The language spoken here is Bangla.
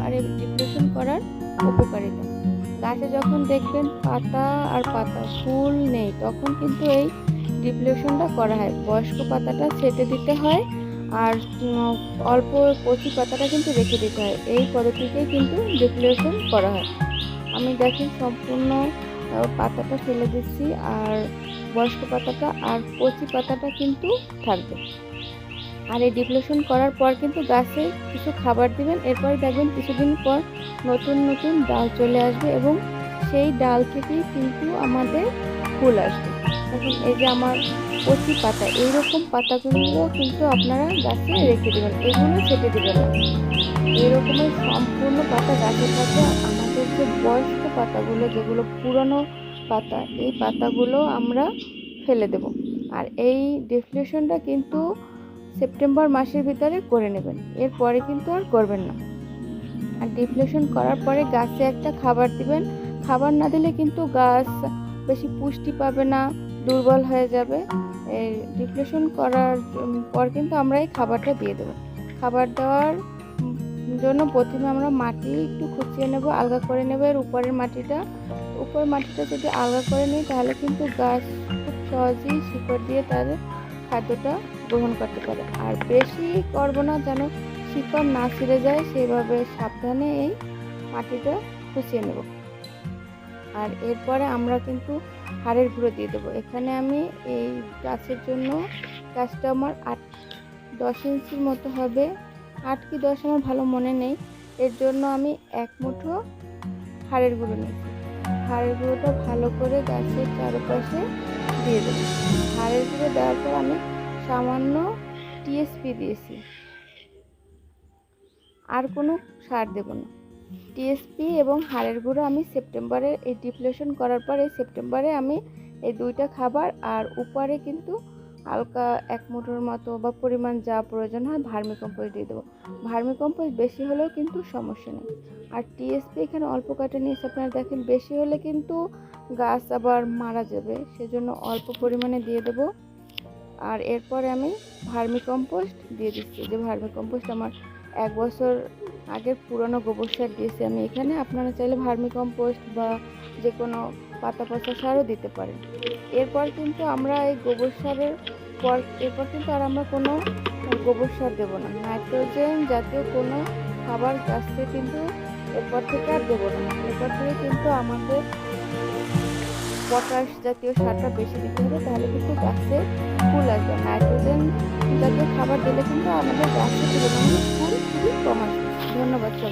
আর এই ডিপ্লেশন করার উপকারিতা। গাছে যখন দেখবেন পাতা আর পাতা ফুল নেই, তখন কিন্তু এই ডিপ্লেশনটা করা হয়। বয়স্ক পাতাটা ছেঁটে দিতে হয়, আর অল্প কচি পাতাটা কিন্তু রেখে দিতে হয়। এই পদ্ধতিতেই কিন্তু ডিপ্লেশন করা হয়। আমি দেখেন সম্পূর্ণ পাতাটা ফেলে দিচ্ছি, আর বয়স্ক পাতাটা আর কচি পাতাটা কিন্তু থাকবে। আর এই ডিপ্লেশন করার পর কিন্তু গাছে কিছু খাবার দিবেন, এরপরে দেখবেন কিছুদিন পর নতুন নতুন ডাল চলে আসবে এবং সেই ডাল থেকেই কিন্তু আমাদের ফুল আসবে। এখন এই যে আমার কচি পাতা, এইরকম পাতাগুলো কিন্তু আপনারা গাছে রেখে দেবেন, এগুলো ছেটে দেবেন না। এরকমের সম্পূর্ণ পাতা গাছে থাকবে। আমাদের যে বয়স্ক পাতাগুলো, যেগুলো পুরনো পাতা, এই পাতাগুলো আমরা ফেলে দেব। আর এই ডিফ্লেশনটা কিন্তু সেপ্টেম্বর মাসের ভিতরে করে নেবেন, এরপরে কিন্তু আর করবেন না। আর ডিফ্লেশন করার পরে গাছে একটা খাবার দিবেন। খাবার না দিলে কিন্তু গাছ বেশি পুষ্টি পাবে না, দুর্বল হয়ে যাবে। এই ডিফ্লেশন করার পর কিন্তু আমরা এই খাবারটা দিয়ে দেবো। খাবার দেওয়ার জন্য প্রথমে আমরা মাটি একটু খুঁচিয়ে নেব, আলগা করে নেব। এর উপরের মাটিটা যদি আলগা করে নিই, তাহলে কিন্তু গাছ খুব সহজেই শিকড় দিয়ে তার খাদ্যটা গ্রহণ করতে পারে। আর বেশি করব না, যেন শিকড় না ছিঁড়ে যায়, সেভাবে সাবধানে এই মাটিটা খুঁচিয়ে নেব। আর এরপরে আমরা কিন্তু হাড়ের গুঁড়ো দিয়ে দেবো। এখানে আমি এই গাছের জন্য, গাছটা আমার 8-10 ইঞ্চির মতো হবে, 8 কি 10 আমার ভালো মনে নেই। এর জন্য আমি 1 মুঠো হাড়ের গুঁড়ো নিয়েছি। হাড়ের গুঁড়োটা ভালো করে গাছের চারপাশে দিয়ে দেবো। হাড়ের গুঁড়ো দেওয়ার পর আমি সামান্য টিএসপি দিয়েছি, আর কোনো সার দেব না। টিএসপি এবং হাড়ের গুঁড়ো আমি সেপ্টেম্বরে, এই ডিপ্লেশন করার পরে সেপ্টেম্বরে আমি এই দুইটা খাবার, আর উপরে কিন্তু হালকা 1 মুঠোর মতো বা পরিমাণ যা প্রয়োজন হয় ভার্মি কম্পোস্ট দিয়ে দেবো। ভার্মি কম্পোস্ট বেশি হলেও কিন্তু সমস্যা নেই। আর টিএসপি এখানে অল্প কাটা নিয়েছে, আপনারা দেখেন, বেশি হলে কিন্তু গাছ আবার মারা যাবে, সেজন্য অল্প পরিমাণে দিয়ে দেবো। আর এরপরে আমি ভার্মি কম্পোস্ট দিয়ে দিচ্ছি। যে ভার্মি কম্পোস্ট আমার 1 বছর আগের পুরনো গোবর সার দিয়েছি আমি এখানে। আপনারা চাইলে ভার্মি কম্পোস্ট বা যে কোনো পাতা পচা সারও দিতে পারেন। এরপর কিন্তু আমরা এই গোবর সারের পর, এরপর কিন্তু আর আমরা কোনো গোবর সার দেবো না। নাইট্রোজেন জাতীয় কোনো খাবার গাছকে কিন্তু এরপর থেকে আর দেবো না। এরপর থেকে কিন্তু আমাদের পটাশ জাতীয় সারটা বেশি দিতে হবে, তাহলে কিন্তু গাছে ফুল আসবে। নাইট্রোজেন জাতীয় খাবার দিলে কিন্তু আমাদের গাছে তুলনামূলক ফুল খুবই কম আসবে। ধন্যবাদ সবাই।